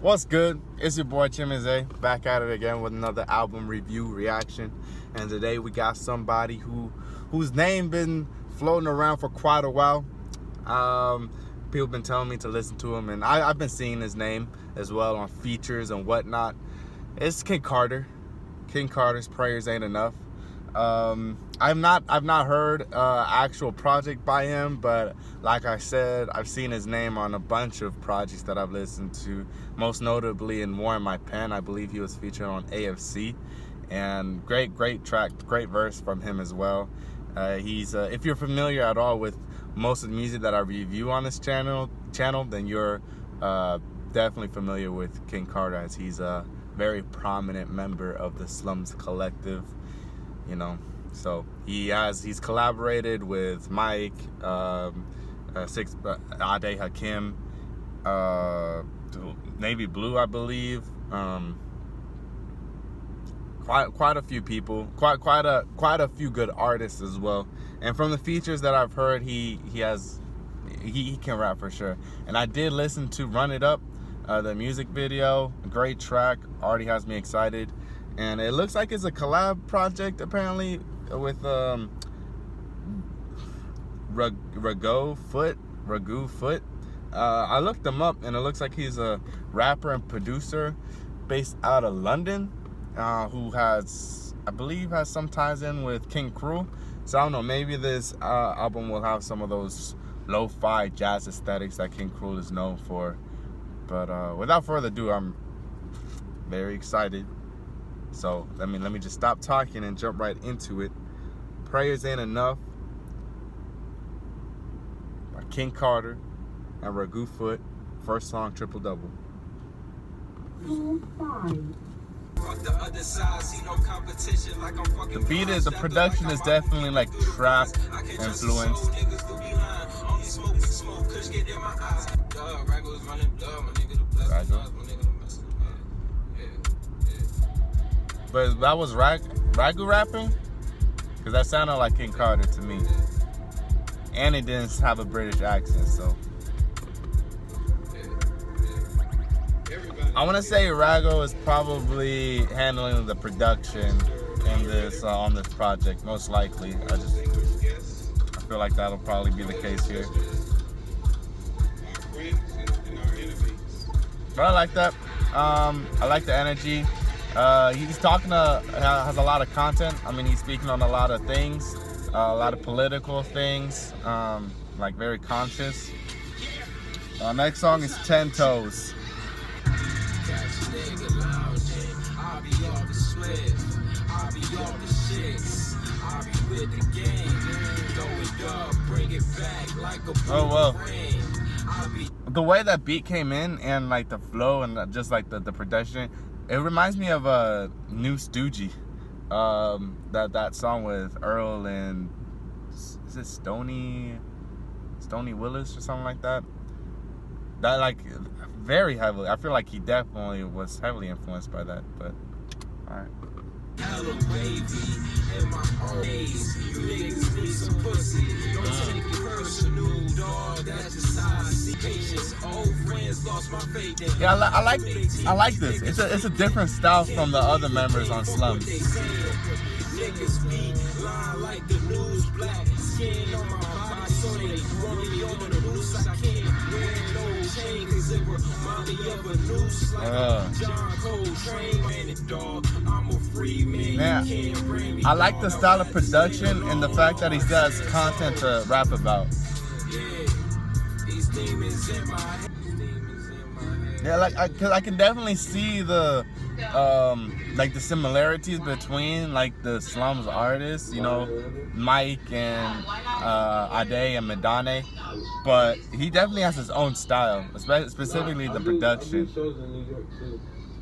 What's good? It's your boy Chimezie, back at it again with another album review reaction. And today we got somebody whose name been floating around for quite a while. People been telling me to listen to him, and I've been seeing his name as well on features and whatnot. It's King Carter. King Carter's Prayers Ain't Enough. I've not heard actual project by him, but like I said, I've seen his name on a bunch of projects that I've listened to, most notably in War in My Pen. I believe he was featured on AFC, and great track, great verse from him as well. He's if you're familiar at all with most of the music that I review on this channel, then you're definitely familiar with King Carter, as he's a very prominent member of the Slums Collective. You know, so he's collaborated with Mike, Ade Hakim, Navy Blue, I believe. Quite a few people, quite a few good artists as well. And from the features that I've heard, he can rap for sure. And I did listen to Run It Up, the music video, great track, already has me excited. And it looks like it's a collab project, apparently, with Rago Foot. I looked him up, and it looks like he's a rapper and producer based out of London, who I believe has some ties in with King Cruel. So I don't know, maybe this album will have some of those lo-fi jazz aesthetics that King Cruel is known for. But without further ado, I'm very excited. So let me just stop talking and jump right into it. Prayers Ain't Enough by King Carter and Rago Foot. First song, triple double. The beat is, the production is definitely like trap influenced. But that was Rago rapping? Because that sounded like King Carter to me. And it didn't have a British accent, so. I want to say Rago is probably handling the production in this on this project, most likely. I feel like that'll probably be the case here. But I like that. I like the energy. He's has a lot of content. I mean, he's speaking on a lot of things, a lot of political things, like very conscious. Next song is 10 Toes. Oh, well. The way that beat came in and like the flow and just like the production, it reminds me of a New Stoogie, that song with Earl and is it Stoney Willis or something like that. That like very heavily. I feel like he definitely was heavily influenced by that. But all right. Yeah, I like this. It's a different style from the other members on Slums. Yeah, I like the style of production and the fact that he has content to rap about. Yeah, like cause I can definitely see the like the similarities between like the Slums artists, you know, Mike and Ade and Medane, but he definitely has his own style, specifically the production.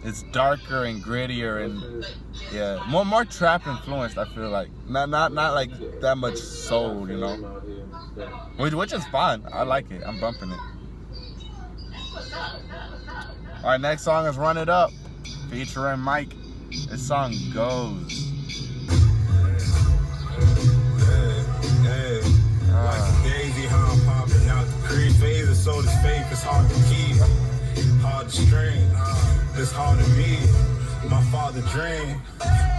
It's darker and grittier and yeah, more trap influenced. I feel like not like that much soul, you know, which is fine. I like it. I'm bumping it. All right, next song is Run It Up, featuring Mike. This song goes. Like Daisy, how I'm popping out the crease. Phase of soda's faith, it's hard to keep. Hard the string. It's hard to me. My father dreamed.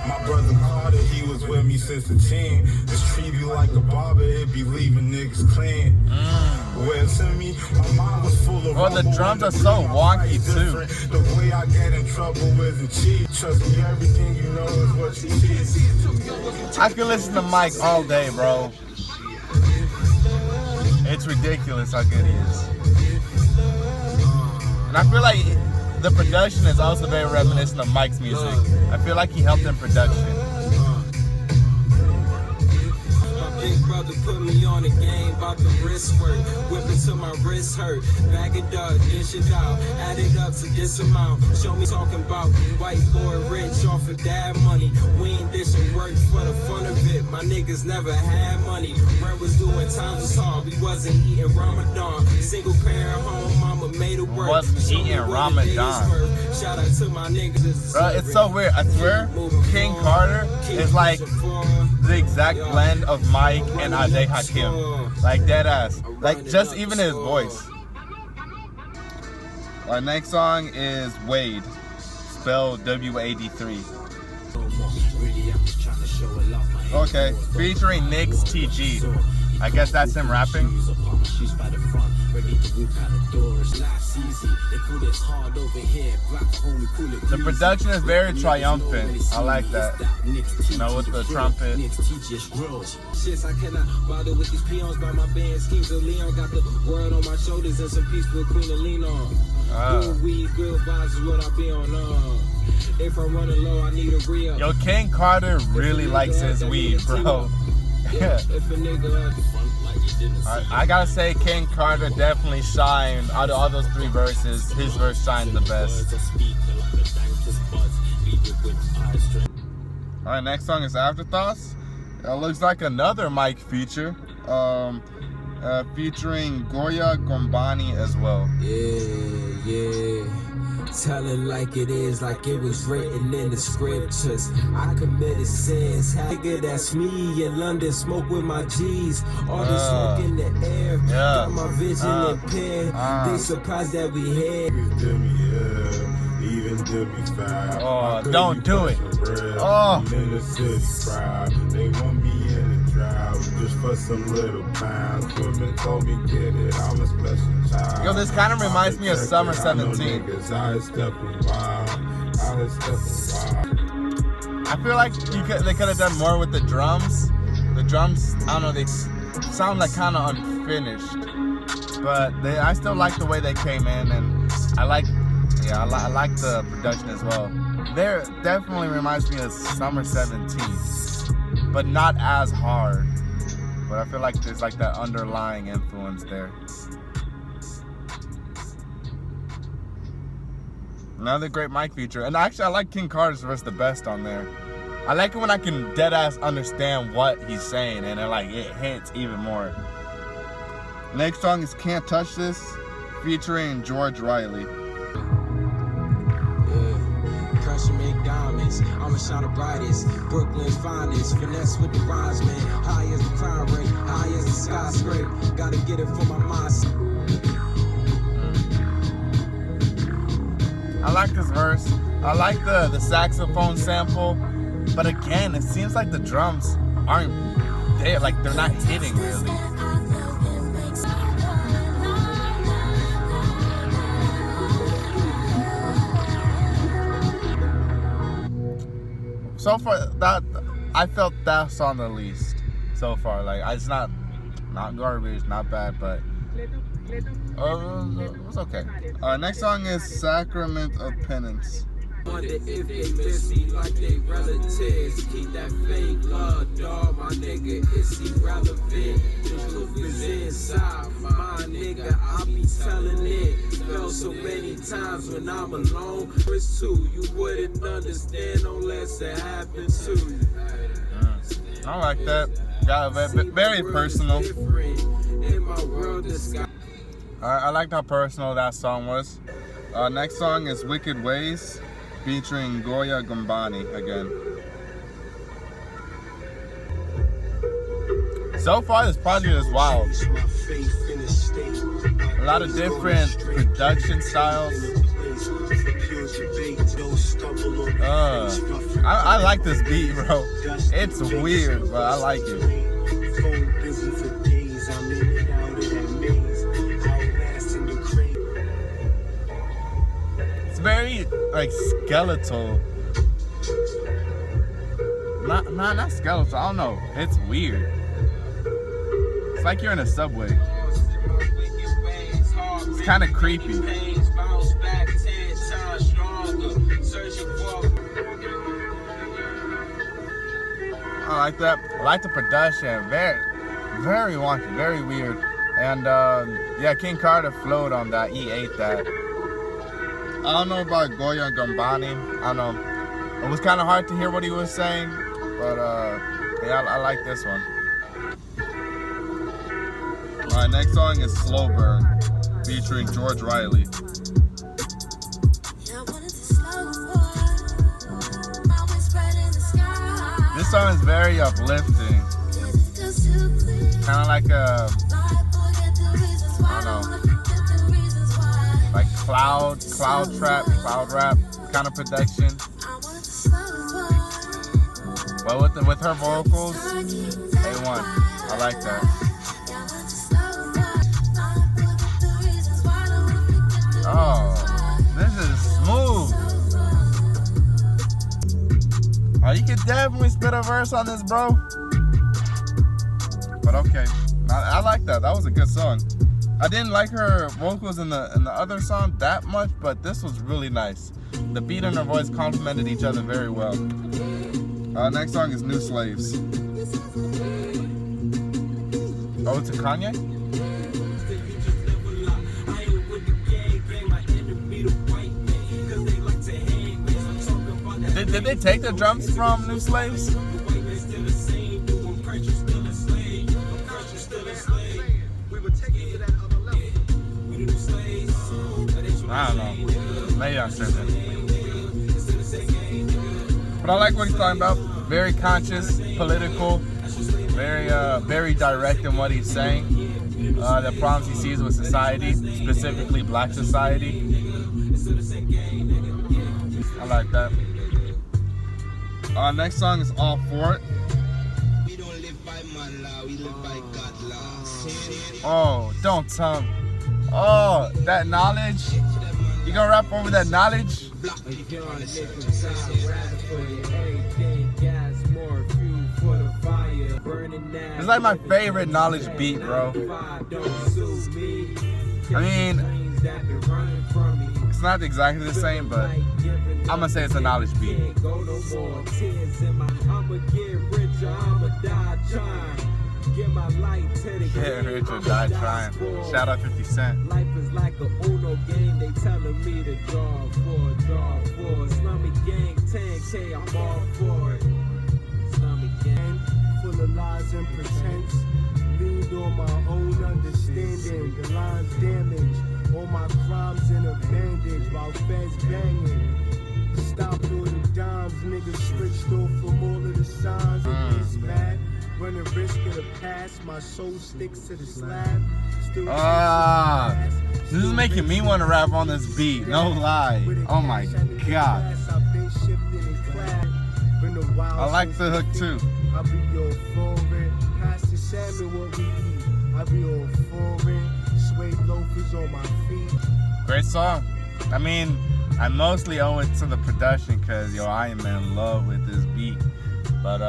My brother Carter, he was with me since the teen. This treat you like a barber, it be leaving niggas clean. Well, to me, my mind was full of the drums are so wonky too. The way I get in trouble isn't cheap. Trust me, everything you know is what you see. I can listen to Mike all day, bro. It's ridiculous how good he is. And I feel like the production is also very reminiscent of Mike's music. I feel like he helped in production. Big brother put me on the game, about the wrist work, whip it till my wrist hurt, bag it up, dish it out, add it up to this amount, show me talking about white boy rich off of dad money, we ain't dishing work for the fun of it, my niggas never had money, rent was due and times was hard, we wasn't eating Ramadan, single parent home, mama made it work, wasn't eating Ramadan. Shout out to my niggas. Bro, it's so weird, I swear, King Carter is like the exact blend of Mike and Ade Hakim. Like dead ass. Like just even his voice. Our next song is Wade. Spelled W-A-D-3. Okay, featuring Nick's TG. I guess that's him rapping. The production is very triumphant. I like that. You know, with the trumpet. Shit, I cannot bother with these peons by my band schemes of Leon. Got the world on my shoulders and some peaceful queen to lean on. Good weed, good vibes is what I be on. If I'm running low, I need a real. Yo, King Carter really likes his weed, bro. Yeah. I gotta say, King Carter definitely shined. Out of all those three verses, his verse shined the best. Alright, next song is Afterthoughts. It looks like another Mike feature. Featuring Goya Gombani as well. Yeah. Tell it like it is, like it was written in the scriptures. I committed sins, nigga, that's me in London, smoke with my G's. All this smoke in the air, got my vision impaired. They surprised that we had. Oh, don't do it. Oh. They want me in the drought just for some little pounds. Women told me get it, I'm a special child. Yo, this kind of reminds me of Summer 17. I feel like they could have done more with the drums. The drums, I don't know, they sound like kind of unfinished. But I still like the way they came in, and I like the production as well. There definitely reminds me of Summer 17, but not as hard. But I feel like there's like that underlying influence there. Another great Mike feature. And actually, I like King Carter's verse the best on there. I like it when I can dead ass understand what he's saying, and it hits even more. Next song is Can't Touch This, featuring George Riley. Pressure make diamonds, I'ma shine the brightest. Brooklyn's finest, finesse with the rhymes, man. High as the crime rate, high as the skyscraper. Gotta get it for my mind. I like this verse. I like the saxophone sample, but again, it seems like the drums aren't there, like they're not hitting really. So far, that I felt that song the least so far. Like it's not garbage, not bad, but it was okay. Next song is Sacrament of Penance. Wonder if they miss me like they relatives. Keep that fake love, dog, my nigga, it's irrelevant. The truth is inside, my nigga, I be telling it. Felt so many times when I'm alone. It's too, you wouldn't understand unless it happened to you. I like that. Got very personal. I liked how personal that song was. Next song is Wicked Ways, featuring Goya Gombani again. So far, this project is wild. lot of different production styles. I like this beat, bro. It's weird, but I like it. It's very like skeletal. Not skeletal. I don't know. It's weird. It's like you're in a subway. It's kind of creepy. I like that. I like the production. Very wonky, very weird. And yeah, King Carter flowed on that. He ate that. I don't know about Goya Gambani. I don't know. It was kind of hard to hear what he was saying, but yeah, I like this one. All right, next song is Slow Burn, featuring George Riley. This song is very uplifting. Kind of like a, I don't know, like cloud rap kind of production. But with her vocals, A1. I like that. Oh, this is smooth. Oh, you can definitely spit a verse on this, bro. But okay, I like that. That was a good song. I didn't like her vocals in the other song that much, but this was really nice. The beat and her voice complemented each other very well. Next song is New Slaves. Oh, to Kanye? Did they take the drums from New Slaves? I don't know. Maybe I'm tripping. But I like what he's talking about. Very conscious, political, very direct in what he's saying. The problems he sees with society, specifically black society. I like that. Next song is All For It. We don't live by man law, we live by God law. Oh, don't tell me. Oh, that knowledge. You gonna rap over that knowledge? It's like my favorite knowledge beat, bro. I mean, it's not exactly the same, but I'm gonna say it's a knowledge beat. Get rich or die trying. Shout out 50 Cent. Life is like a Uno game. They telling me to draw for. Islamic gang 10K, I'm all for it. Islamic gang full of lies and pretense. Leaned on my own understanding. The lines damaged. All my crimes in a bandage while feds banging. Stopped all the dimes, niggas switched off from all of the signs. Niggas mad. Running risk of the past, my soul sticks to the slab. This is making me want to rap on this beat, no lie. Oh my god. I like the hook too. I'll be your foreign, pass the salmon what we eat. I'll be all foreign, suede loafers on my feet. Great song. I mean, I mostly owe it to the production because I am in love with this beat. But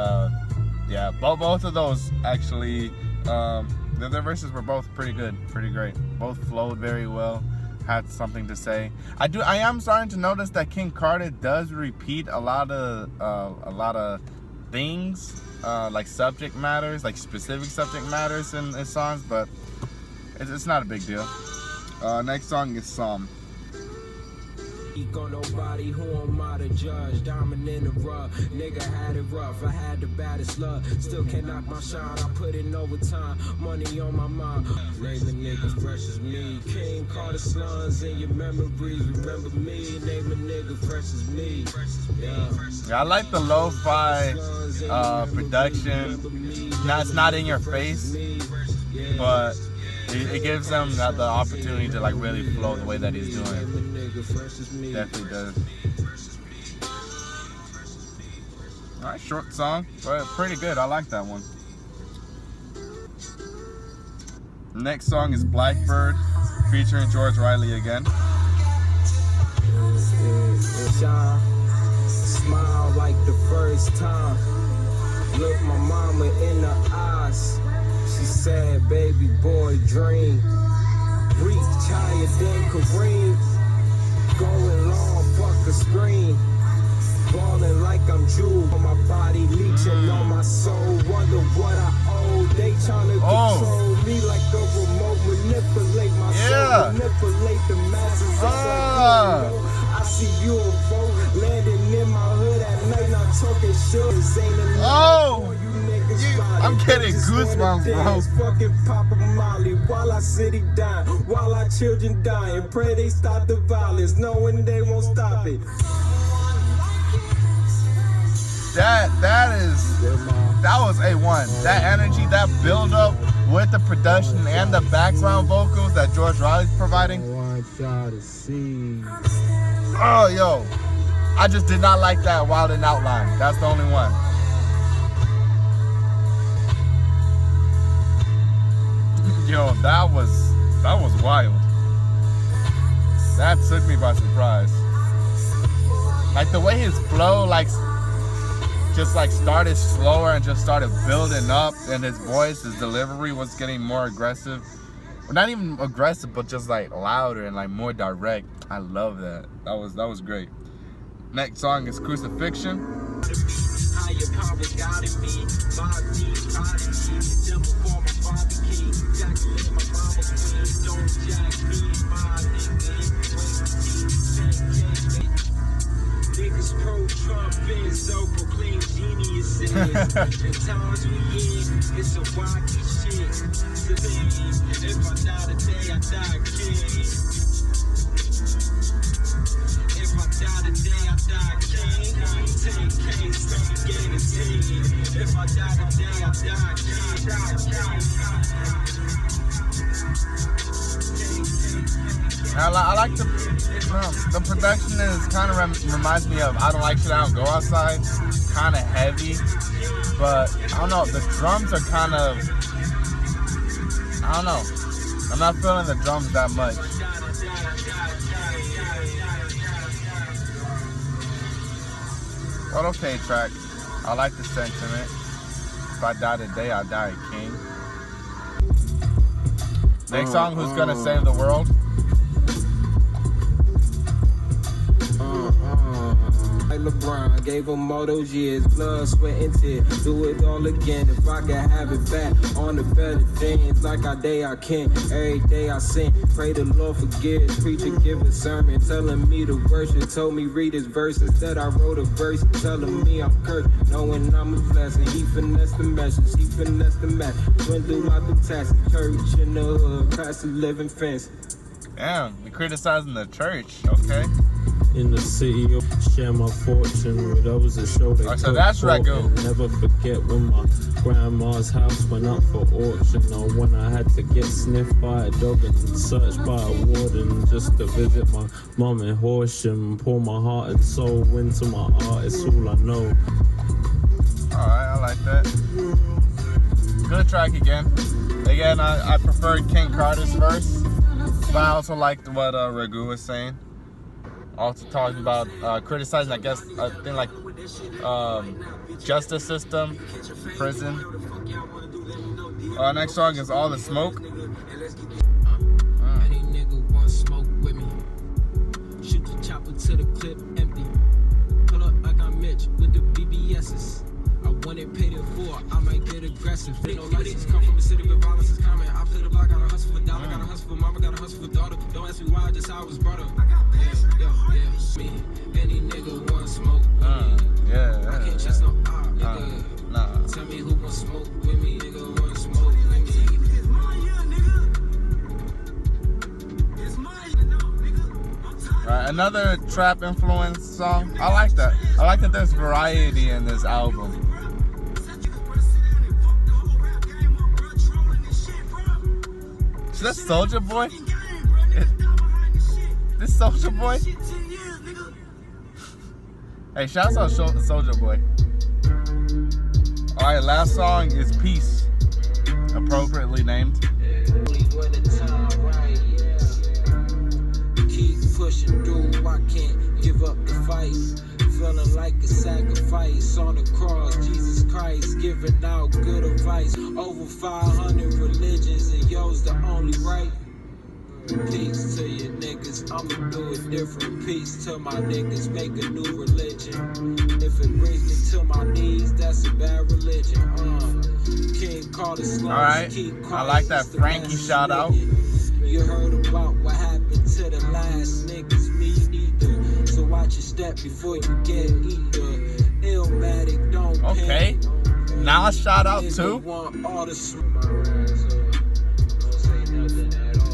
yeah, both of those actually, their verses were both pretty good, pretty great. Both flowed very well, had something to say. I am starting to notice that King Carter does repeat a lot of things, like subject matters, like specific subject matters in his songs, but it's not a big deal. Next song is Psalm. On nobody, who am I to judge? Diamond in the rough, nigga had it rough. I had the baddest luck, still can't knock my shine. I put in overtime, money on my mind. Name a nigga fresh as me. King Carter slums in your memories. Remember me, name a nigga fresh as me. Yeah, I like the lo-fi production. Now it's not in your face, but It gives them the opportunity to like really flow the way that he's doing. Definitely does. Alright, short song, but pretty good. I like that one. Next song is Blackbird, featuring George Riley again. Smile like the first time. Look my mama in the eyes. She said, baby boy, dream. Reach higher than Kareem. Going long, fuck a screen. Ballin' like I'm Jewel on my body, leeching on my soul. Wonder what I owe. They tryna control me like a remote. Manipulate my soul, manipulate the masses. I see you a foe landing in my hood at night, not talking shit. This ain't enough for you niggas. I'm getting goosebumps, bro. Fucking Papa Molly while our city dying, while our children dying. Pray they stop the violence, knowing they won't stop it. That was A1. That energy, that build up with the production and the background vocals that George Riley's providing. Oh, yo. I just did not like that Wild and Outline. That's the only one. Yo, that was wild. That took me by surprise. Like the way his flow just started slower and just started building up, and his voice, his delivery was getting more aggressive. Well, not even aggressive, but just like louder and like more direct. I love that. That was great. Next song is Crucifixion. Niggas pro-Trump and so proclaim geniuses. The times we in, it's a wacky shit. If I die today, I die king. If I die today, I die king. 10K, so we gain a team. If I die today, I die king. I like the production is kind of reminds me of I Don't Like Shit, I Don't Go Outside. Kind of heavy, but I don't know. The drums are kind of, I don't know. I'm not feeling the drums that much. But okay, track. I like the sentiment. If I die today, I die a king. Next song, Who's Gonna Save the World? Like LeBron, gave him all those years, blood, sweat, and tears. Do it all again if I can have it back. On the better things, like I day I can. Every day I sin, pray the Lord forgives. Preacher give a sermon, telling me to worship. Told me read his verse instead I wrote a verse, telling me I'm cursed, knowing I'm a blessing. He finessed the message, he finessed the match. Went through out the taxi, church in the hood, past the living fence. Damn, you're criticizing the church, okay. In the city, share my fortune with those that show they so that's Rago. Never forget when my grandma's house went up for auction, or when I had to get sniffed by a dog and searched by a warden just to visit my mum in Horsham. Pour my heart and soul into my art, it's all I know. Alright, I like that. Good track again. Again, I preferred King Carter's verse, but I also liked what Ragu was saying. Also talking about criticizing, I guess, I think like justice system, prison. Next song is All the Smoke. Any nigga want smoke with me? Shoot the chopper to the clip empty. Pull up like I'm Mitch with the BBS's. I want it paid in full, I might get aggressive. No license, come from a city where violence is common. I play the block, gotta hustle for dollar, gotta hustle for mama, gotta hustle for daughter. Don't ask me why, just how I was brought up. Me. Any nigga want smoke with me. I can't trust no op, nigga. Nah. Tell me who want smoke with me, nigga want smoke with me. It's my year, nigga. It's my year, no, nigga. Alright, another trap influence song. I like that. I like that there's variety in this album. Is that Soulja Boy? This Soulja Boy? Hey, shouts out Soulja Boy. Alright, last song is Peace. Appropriately named. Keep pushing through, I can't give up the fight. Feeling like a sacrifice on the cross, Jesus Christ giving out good advice. Over 500 religions and yours the only right. Peace to you niggas, I'ma do it different. Peace to my niggas, make a new religion. If it brings me to my knees, that's a bad religion. King Carter Alright, I like that Frankie shout out. You heard about what happened to the last niggas, me neither. So watch your step before you get either. Illmatic, don't okay. Now a shout out too. Want all the smoke. Don't say nothing at all.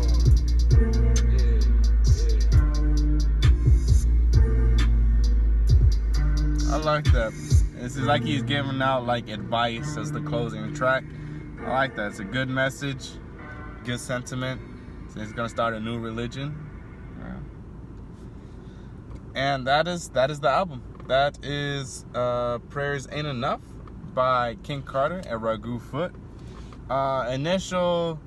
I like that. This is like he's giving out like advice as the closing track. I like that. It's a good message, good sentiment. So he's gonna start a new religion. Yeah. And that is the album. That is Prayers Ain't Enough by King Carter and Rago Foot. My initial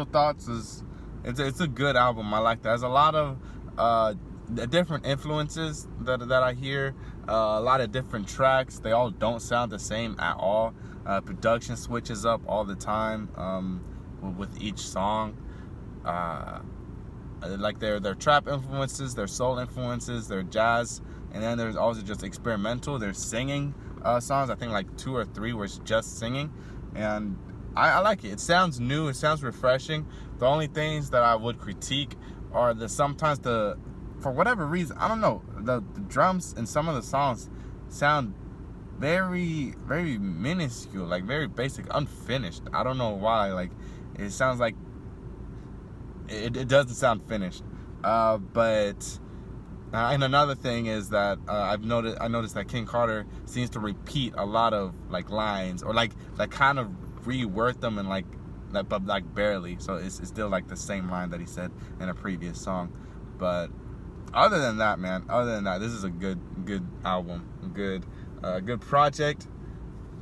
thoughts is it's a good album. I like that. There's a lot of different influences that I hear. A lot of different tracks. They all don't sound the same at all. Production switches up all the time with each song. Like their trap influences, their soul influences, their jazz, and then there's also just experimental. There's singing songs. I think like 2 or 3 were just singing, and I like it. It sounds new. It sounds refreshing. The only things that I would critique are sometimes for whatever reason, I don't know, the drums in some of the songs sound very, very minuscule, like very basic, unfinished. I don't know why. Like it sounds like it doesn't sound finished. But and another thing is that I noticed that King Carter seems to repeat a lot of like lines or like kind of reword them and but like barely. So it's still like the same line that he said in a previous song. But other than that, man, this is a good album, good project.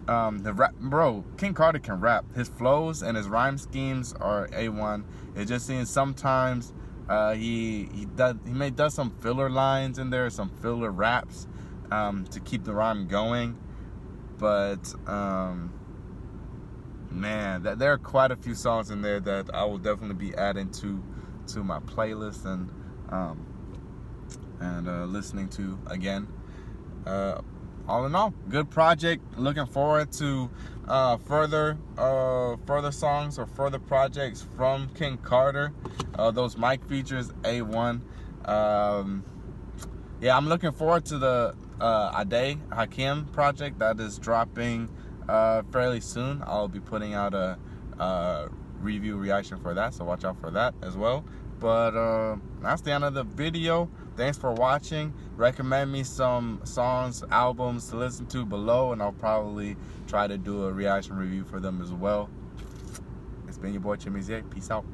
The rap, bro, King Carter can rap. His flows and his rhyme schemes are A1. It just seems sometimes he does some filler lines in there, some filler raps to keep the rhyme going. But man, there are quite a few songs in there that I will definitely be adding to my playlist and listening to again. All in all, good project. Looking forward to further songs or further projects from King Carter. Those mic features, A1. Yeah, I'm looking forward to the Ade Hakim project that is dropping fairly soon. I'll be putting out a review reaction for that, so watch out for that as well. But that's the end of the video. Thanks for watching. Recommend me some songs, albums to listen to below, and I'll probably try to do a reaction review for them as well. It's been your boy Chimezie. Peace out.